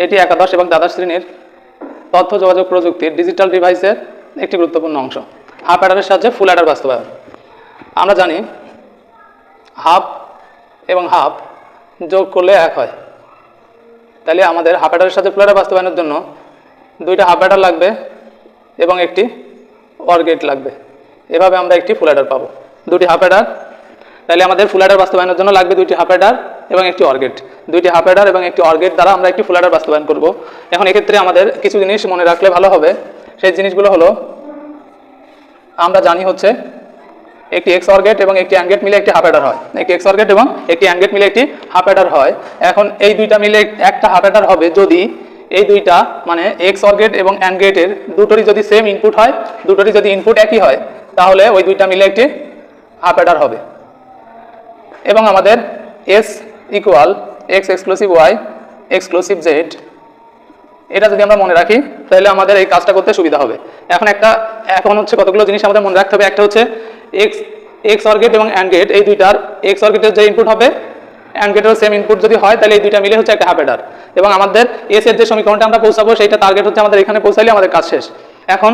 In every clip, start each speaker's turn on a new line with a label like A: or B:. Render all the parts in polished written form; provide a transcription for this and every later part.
A: এটি একাদশ এবং দ্বাদশ শ্রেণীর তথ্য যোগাযোগ প্রযুক্তির ডিজিটাল ডিভাইসের একটি গুরুত্বপূর্ণ অংশ। হাফ অ্যাডারের সাহায্যে ফুল অ্যাডার বাস্তবায়ন। আমরা জানি হাফ এবং হাফ যোগ করলে এক হয়। তাহলে আমাদের হাফ অ্যাডারের সাথে ফুল অ্যাডার বাস্তবায়নের জন্য দুইটা হাফ অ্যাডার লাগবে এবং একটি অর গেট লাগবে। এভাবে আমরা একটি ফুল অ্যাডার পাবো। দুটি হাফ অ্যাডার, তাহলে আমাদের ফুল অ্যাডার বাস্তবায়নের জন্য লাগবে দুইটি হাফ অ্যাডার এবং একটি অর গেট। দুইটি হাফ অ্যাডার এবং একটি অর গেট দ্বারা আমরা একটি ফুল অ্যাডার বাস্তবায়ন করব। এখন এক্ষেত্রে আমাদের কিছু জিনিস মনে রাখলে ভালো হবে। সেই জিনিসগুলো হলো, আমরা জানি হচ্ছে একটি এক্স অর গেট এবং একটি অ্যান্ড গেট মিলে একটি হাফ অ্যাডার হয়। একটি এক্স অর গেট এবং একটি অ্যান্ড গেট মিলে একটি হাফ অ্যাডার হয়। এখন এই দুইটা মিলে একটা হাফ অ্যাডার হবে যদি এই দুইটা মানে এক্স অর গেট এবং অ্যান্ড গেটের দুটোরই যদি সেম ইনপুট হয়, দুটোরই যদি ইনপুট একই হয়, তাহলে ওই দুইটা মিলে একটি হাফ অ্যাডার হবে। এবং আমাদের S equal X exclusive Y exclusive Z, এটা যদি আমরা মনে রাখি তাহলে আমাদের এই কাজটা করতে সুবিধা হবে। এখন হচ্ছে কতগুলো জিনিস আমাদের মনে রাখতে হবে। একটা হচ্ছে এক্স অর গেট এবং অ্যান্ড গেট, এই দুইটার এক্স অর গেটের যে ইনপুট হবে অ্যান্ড গেটের সেম ইনপুট যদি হয় তাহলে এই দুইটা মিলে হচ্ছে একটা হাফ অ্যাডার। এবং আমাদের এস এর যে সমীকরণটা আমরা পৌঁছাবো সেইটা টার্গেট হচ্ছে আমাদের এখানে পৌঁছাইলে আমাদের কাজ শেষ। এখন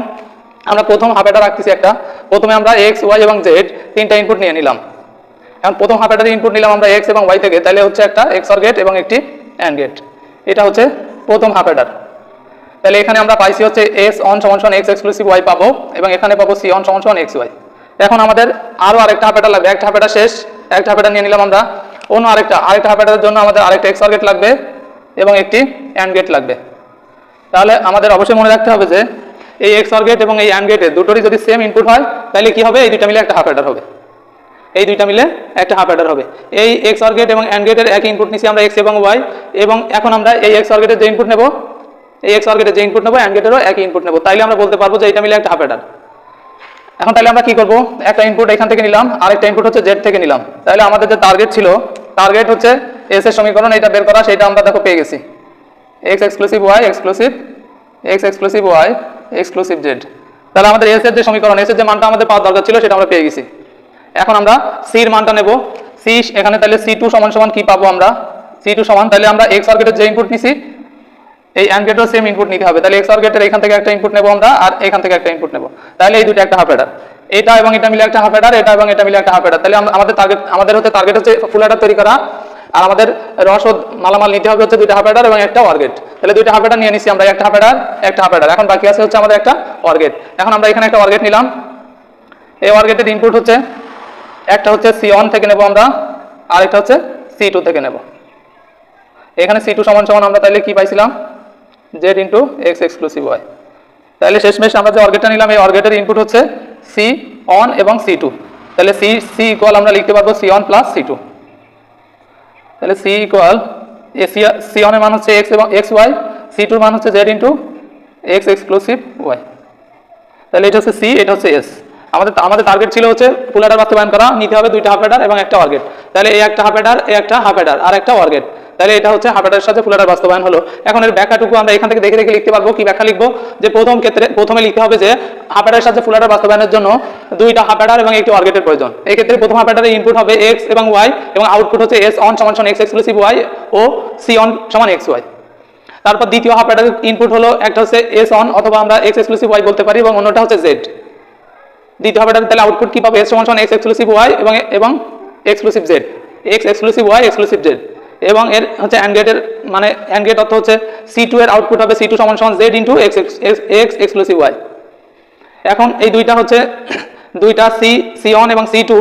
A: আমরা প্রথম হাফ অ্যাডার রাখতেছি একটা। প্রথমে আমরা এক্স ওয়াই এবং জেড তিনটা ইনপুট নিয়ে নিলাম। এখন প্রথম হাফ অ্যাডারের ইনপুট নিলাম আমরা এক্স এবং ওয়াই থেকে, তাহলে হচ্ছে একটা এক্স অর গেট এবং একটি অ্যান্ড গেট। এটা হচ্ছে প্রথম হাফ অ্যাডার। তাহলে এখানে আমরা পাইছি হচ্ছে এস অন সমান এক্স এক্সক্লুসিভ ওয়াই পাবো এবং এখানে পাবো সি অন সমান এক্স ওয়াই। এখন আমাদের আরও আরেকটা হাফ অ্যাডার লাগবে। একটা হাফ অ্যাডার শেষ, একটা হাফ অ্যাডার নিয়ে নিলাম আমরা। অন্য আরেকটা হাফ অ্যাডারের জন্য আমাদের আরেকটা এক্স অর গেট লাগবে এবং একটি অ্যান্ড গেট লাগবে। তাহলে আমাদের অবশ্যই মনে রাখতে হবে যে এই এক্স অর গেট এবং এই অ্যান্ড গেটের দুটোরই যদি সেম ইনপুট হয় তাহলে কি হবে, এই দুইটা মিলে একটা হাফ অ্যাডার হবে। এই দুইটা মিলে একটা হাফ অ্যাডার হবে। এই এক্স অর গেট এবং অ্যান্ড গেটের একই ইনপুট নিচ্ছি আমরা এক্স এবং ওয়াই, এবং এখন আমরা এই এক্স অর গেটের যে ইনপুট নেব, এই এক্স অর গেটের যে ইনপুট নেবো অ্যান্ড গেটেরও একই ইনপুট নেবো, তাইলে আমরা বলতে পারবো যে এটা মিলে একটা হাফ অ্যাডার। এখন তাহলে আমরা কি করব, একটা ইনপুট এখান থেকে নিলাম, আরেকটা ইনপুট হচ্ছে জেড থেকে নিলাম। তাহলে আমাদের যে টার্গেট ছিল, টার্গেট হচ্ছে এস এর সমীকরণ এটা বের করা, সেটা আমরা দেখো পেয়ে গেছি। X exclusive Y exclusive X exclusive Y exclusive Z. তাহলে আমাদের এস এর যে সমীকরণ, এস এর যে মানটা আমাদের পাওয়ার দরকার ছিল সেটা আমরা পেয়ে গেছি। এখন আমরা সির মানটা নেব। সি এখানে তাহলে সি টু সমান কি পাবো আমরা, সি টু সমান, তাহলে আমরা এক্স অর গেটের যে ইনপুট নিছি এই অ্যান্ড গেটের সেম ইনপুট নিতে হবে। তাহলে এক্স অর গেটের এখান থেকে একটা ইনপুট নেব আমরা, আর এখান থেকে একটা ইনপুট নেব। তাহলে এই দুটো একটা হাফ অ্যাডার, এটা এবং এটা মিলে একটা হাফ অ্যাডার, এটা এবং এটা মিলে একটা হাফ অ্যাডার। তাহলে আমাদের টার্গেট হচ্ছে ফুল অ্যাডার তৈরি করা, আর আমাদের রসদ মালামাল নিতে হবে হচ্ছে দুইটা হাফ অ্যাডার এবং একটা অর গেট। তাহলে দুইটা হাফ অ্যাডার নিয়ে নিছি আমরা, একটা হাফ অ্যাডার একটা হাফ অ্যাডার। এখন বাকি আছে হচ্ছে আমাদের একটা অর গেট। এখন আমরা এখানে একটা অর গেট নিলাম। এই অর গেটের ইনপুট হচ্ছে একটা হচ্ছে সি অন থেকে নেব আমরা, আর একটা হচ্ছে সি টু থেকে নেব। এখানে সি টু সমান আমরা তাহলে কি পাইছিলাম, Z into X exclusive Y. তাহলে শেষমেশ আমরা যে অর্গেটটা নিলাম, এই অর্গেটের ইনপুট হচ্ছে সি অন এবং সি টু। তাহলে সি ইকুয়াল আমরা লিখতে পারবো C one plus C two. তাহলে সি ইকুয়াল সি অনের মান হচ্ছে এক্স এবং এক্স ওয়াই, সি টুর মান হচ্ছে Z into X exclusive Y. তাহলে এটা হচ্ছে সি, এটা হচ্ছে এস। আমাদের টার্গেট ছিল হচ্ছে ফুল অ্যাডার বাস্তবায়ন করা, নিতে হবে দুইটা হাফ অ্যাডার এবং একটা অর্গেট। তাহলে এই একটা হাফ অ্যাডার, এই একটা হাফ অ্যাডার আর একটা অর্গেট। তাহলে এটা হচ্ছে হাফ অ্যাডারের সাথে ফুল অ্যাডার বাস্তবায়ন হলো। এখন এর ব্যাখ্যাটুকু আমরা এখান থেকে দেখে লিখতে পারবো। কি ব্যাখ্যা লিখবো, যে প্রথমে লিখতে হবে যে হাফ অ্যাডারের সাথে ফুল অ্যাডার বাস্তবায়নের জন্য দুইটা হাফ অ্যাডার এবং একটি অর্গেটের প্রয়োজন। এই ক্ষেত্রে প্রথম হাফ অ্যাডারের ইনপুট হবে এক্স এবং ওয়াই এবং আউটপুট হচ্ছে এস অন সমান এক্স এক্সক্লুসিভ ওয়াই ও সি অন সমান এক্স ওয়াই। তারপর দ্বিতীয় হাফ অ্যাডারের ইনপুট হলো একটা হচ্ছে এস অন অথবা আমরা এক্স এক্সক্লুসিভ ওয়াই বলতে পারি, এবং অন্যটা হচ্ছে জেড। দ্বিতীয় হাফ অ্যাডার তাহলে আউটপুট কি পাবো, এস সমান এক্স এক্সক্লুসিভ ওয়াই এবং exclusive Z, X exclusive Y exclusive Z. এবং এর হচ্ছে অ্যান্ড গেটের মানে অ্যান্ড গেট অর্থ হচ্ছে সি টু এর আউটপুট হবে সি টু সমান Z into X exclusive Y. এখন এই দুইটা হচ্ছে দুইটা সি অন এবং সি টু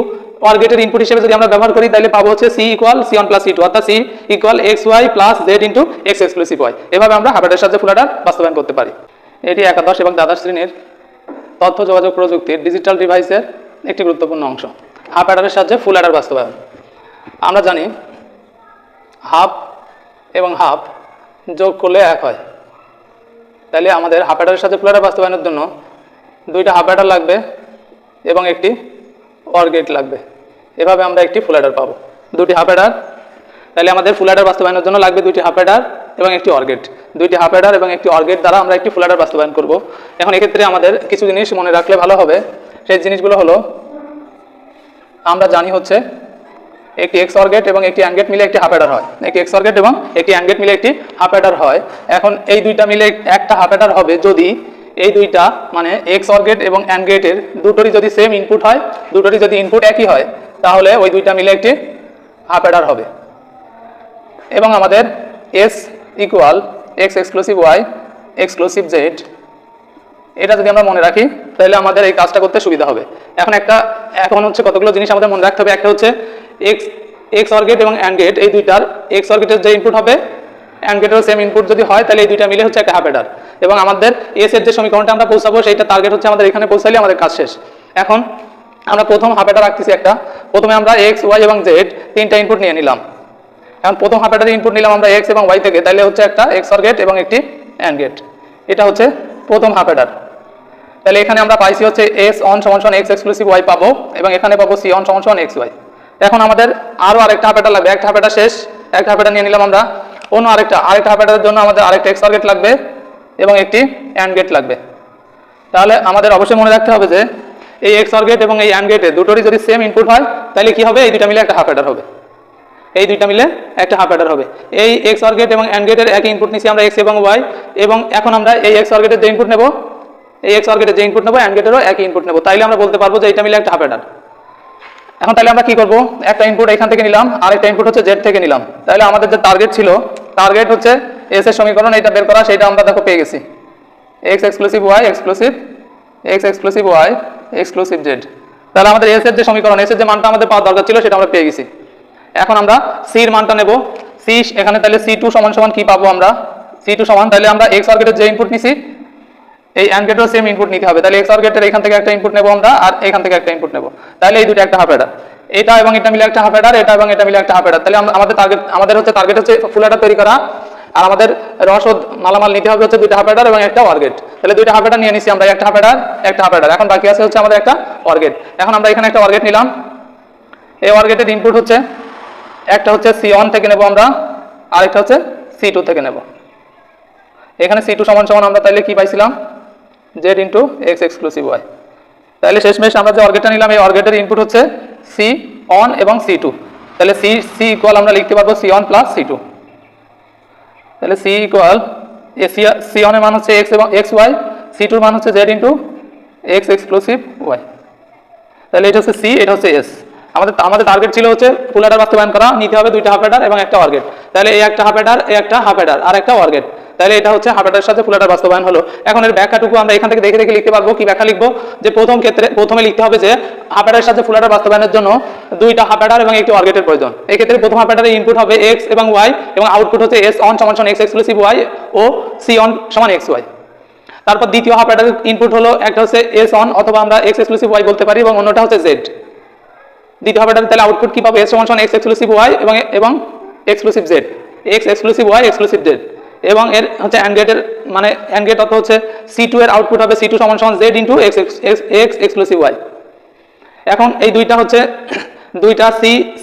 A: অর গেটের ইনপুট হিসেবে যদি আমরা ব্যবহার করি তাহলে পাবো হচ্ছে C equal C one plus C two, অর্থাৎ C equal X Y plus Z into X exclusive Y. এভাবে আমরা হাফ অ্যাডারের সাথে ফুল অ্যাডার বাস্তবায়ন করতে পারি। এটি একাদশ এবং দ্বাদশ শ্রেণীর তথ্য যোগাযোগ প্রযুক্তির ডিজিটাল ডিভাইসের একটি গুরুত্বপূর্ণ অংশ। হাফ অ্যাডারের সাহায্যে ফুল অ্যাডার বাস্তবায়ন। আমরা জানি হাফ এবং হাফ যোগ করলে এক হয়। তাহলে আমাদের হাফ অ্যাডারের সাথে ফুল অ্যাডার বাস্তবায়নের জন্য দুইটা হাফ অ্যাডার লাগবে এবং একটি অর গেট লাগবে। এভাবে আমরা একটি ফুল অ্যাডার পাবো। দুটি হাফ অ্যাডার, তাহলে আমাদের ফুল অ্যাডার বাস্তবায়নের জন্য লাগবে দুইটি হাফ অ্যাডার এবং একটি অর গেট। দুইটি হাফ অ্যাডার এবং একটি অর গেট দ্বারা আমরা একটি ফুল অ্যাডার বাস্তবায়ন করব। এখন এক্ষেত্রে আমাদের কিছু জিনিস মনে রাখলে ভালো হবে। সেই জিনিসগুলো হলো, আমরা জানি হচ্ছে একটি XOR গেট এবং একটি AND গেট মিলে একটি হাফ অ্যাডার হয়, একটি XOR গেট এবং একটি AND গেট মিলে একটি হাফ অ্যাডার হয়। এখন এই দুইটা মিলে একটা হাফ অ্যাডার হবে যদি এই দুইটা মানে XOR গেট এবং AND গেটের দুটোরই যদি সেম ইনপুট হয়, দুটোরই যদি ইনপুট একই হয়, তাহলে ওই দুইটা মিলে একটি হাফ অ্যাডার হবে। এবং আমাদের S equal X exclusive Y exclusive Z, এটা যদি আমরা মনে রাখি তাহলে আমাদের এই কাজটা করতে সুবিধা হবে। এখন হচ্ছে কতগুলো জিনিস আমাদের মনে রাখতে হবে। একটা হচ্ছে XOR গেট এবং AND গেট, এই দুইটার XOR গেটের যে ইনপুট হবে AND গেটেরও সেম ইনপুট যদি হয় তাহলে এই দুইটা মিলে হচ্ছে একটা হাফ অ্যাডার। এবং আমাদের এস এর যে সমীকরণটা আমরা পৌঁছাবো সেইটা টার্গেট হচ্ছে আমাদের এখানে পৌঁছালে আমাদের কাজ শেষ। এখন আমরা প্রথম হাফ অ্যাডার রাখতেছি একটা, প্রথমে আমরা X, Y এবং Z তিনটা ইনপুট নিয়ে নিলাম। এখন প্রথম হাফ অ্যাডারের ইনপুট নিলাম আমরা X এবং Y থেকে, তাহলে হচ্ছে একটা XOR গেট এবং একটি AND গেট, এটা হচ্ছে প্রথম হাফ অ্যাডার। তাহলে এখানে আমরা পাইছি হচ্ছে S on = X exclusive Y পাবো এবং এখানে পাবো C on = XY। এখন আমাদের আরও আরেকটা হাফ অ্যাডার লাগবে, একটা হাফ অ্যাডার শেষ, একটা হাফ অ্যাডার নিয়ে নিলাম আমরা। অন্য আরেকটা হাফ অ্যাডারের জন্য আমাদের আরেকটা XOR গেট লাগবে এবং একটি AND গেট লাগবে। তাহলে আমাদের অবশ্যই মনে রাখতে হবে যে এই XOR গেট এবং এই AND গেটে দুটোরই যদি সেম ইনপুট হয় তাহলে কি হবে, এই দুইটা মিলে একটা হাফ অ্যাডার হবে, এই দুইটা মিলে একটা হাফ অ্যাডার হবে। এই XOR গেট এবং AND গেটের একই ইনপুট নিচ্ছি আমরা X এবং Y, এবং এখন আমরা এই XOR গেটের যে ইনপুট নেব, এই XOR গেটের যে ইনপুট নেব AND গেটেরও একই ইনপুট নেব, তাইলে আমরা বলতে পারবো যে এটা মিলে একটা হাফ অ্যাডার। এখন তাহলে আমরা কি করব, একটা ইনপুট এখান থেকে নিলাম আর একটা ইনপুট হচ্ছে Z থেকে নিলাম। তাহলে আমাদের যে টার্গেট ছিল, টার্গেট হচ্ছে S এর সমীকরণ এটা বের করা, সেটা আমরা দেখো পেয়ে গেছি, X exclusive Y exclusive X exclusive Y exclusive Z। তাহলে আমাদের S এর যে সমীকরণ, S এর যে মানটা আমাদের পাওয়ার দরকার ছিল সেটা আমরা পেয়ে গেছি। এখন আমরা C এর মানটা নেব। C এখানে তাহলে C2 সমান কি পাবো আমরা, C2 সমান, তাহলে আমরা XOR গেটের যে ইনপুট নিছি এই AND গেটেরও সেম ইনপুট নিতে হবে। তাহলে XOR গেটের এখান থেকে একটা ইনপুট নেব আমরা আর এখান থেকে একটা ইনপুট নেব, তাহলে এই দুটো একটা হাফ অ্যাডার, এটা এবং এটা মিলে একটা হাফ অ্যাডার, এটা এবং এটা মিলে একটা হাফ অ্যাডার। তাহলে আমাদের টার্গেট হচ্ছে ফুল অ্যাডার তৈরি করা, আর আমাদের রসদ মালামাল নিতে হবে হচ্ছে দুইটা হাফ অ্যাডার এবং একটা OR গেট। তাহলে দুইটা হাফ অ্যাডার নিয়ে নিছি আমরা, একটা হাফ অ্যাডার একটা হাফ অ্যাডার। এখন বাকি আছে হচ্ছে আমাদের একটা OR গেট। এখন আমরা এখানে একটা OR গেট নিলাম, এই OR গেটের ইনপুট হচ্ছে একটা হচ্ছে C1 থেকে নেব আমরা, আর একটা হচ্ছে C2 থেকে নেব। এখানে C2 সমান আমরা তাহলে কি পাইছিলাম, Z into X exclusive Y। তাহলে শেষমেশ আমরা যে OR গেটটা নিলাম, এই OR গেটের ইনপুট হচ্ছে C1 এবং C2। তাহলে C ইকুয়াল আমরা লিখতে পারবো C1 প্লাস C2। তাহলে C ইকুয়াল C1 এর মান হচ্ছে X এবং XY, C2 এর মান হচ্ছে Z into X exclusive Y। তাহলে এটা হচ্ছে C, এটা হচ্ছে S। আমাদের টার্গেট ছিল হচ্ছে ফুল অ্যাডার বাস্তবায়ন করা, নিতে হবে দুইটা হাফ অ্যাডার এবং একটা OR গেট। তাহলে এই একটা হাফ অ্যাডার, এই একটা হাফ অ্যাডার আর একটা OR গেট, তাহলে এটা হচ্ছে হাফ অ্যাডারের সাথে ফুল অ্যাডার বাস্তবায়ন হলো। এখন এর ব্যাখ্যাটুকু আমরা এখান থেকে দেখে লিখতে পারবো। কি ব্যাখ্যা লিখবো, যে প্রথমে লিখতে হবে যে হাফ অ্যাডারের সাথে ফুল অ্যাডার বাস্তবায়নের জন্য দুইটা হাফ অ্যাডার এবং একটি OR গেটের প্রয়োজন। এই ক্ষেত্রে প্রথম হাফ অ্যাডারের ইনপুট হবে X এবং Y এবং আউটপুট হচ্ছে S on = X exclusive Y ও C on = XY। তারপর দ্বিতীয় হাফ অ্যাডারের ইনপুট হলো একটা হচ্ছে S on অথবা আমরা X এক্সক্লুসিভ Y বলতে পারি এবং অন্যটা হচ্ছে Z। দ্বিতীয় হাফ অ্যাডার তাহলে আউটপুট কি পাবো, S = X এক্সক্লুসিভ Y এবং exclusive Z, X exclusive Y exclusive Z। এবং এর হচ্ছে AND গেটের মানে AND গেট অর্থ হচ্ছে C2 এর আউটপুট হবে C2 = Z into X exclusive Y। এখন এই দুইটা হচ্ছে দুইটা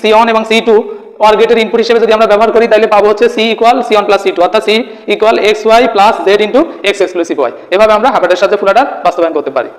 A: C1 এবং C2 OR গেটের ইনপুট হিসেবে যদি আমরা ব্যবহার করি তাহলে পাবো হচ্ছে C equal C1 plus C2, অর্থাৎ C equal XY plus Z into X exclusive Y। এভাবে আমরা হাফ অ্যাডারের সাথে ফুল অ্যাডার বাস্তবায়ন করতে পারি।